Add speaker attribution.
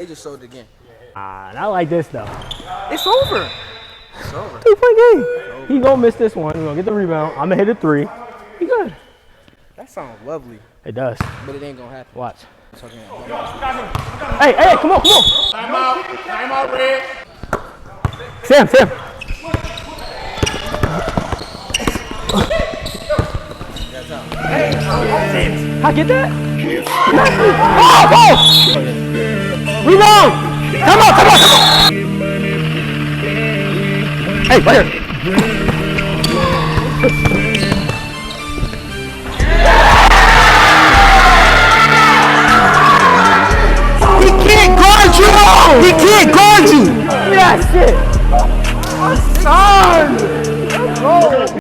Speaker 1: They just showed it again.
Speaker 2: Not like this though.
Speaker 1: It's over. It's over.
Speaker 2: 2-point game. He gonna miss this one. He's gonna get the rebound. I'm gonna hit a 3. He good.
Speaker 1: That sounds lovely.
Speaker 2: It does.
Speaker 1: But it ain't gonna happen.
Speaker 2: Watch.
Speaker 1: Hey,
Speaker 2: Hey, come on.
Speaker 3: Time out, Red.
Speaker 2: Sam. I get that? Oh! Rebound! Come on! Hey, right here.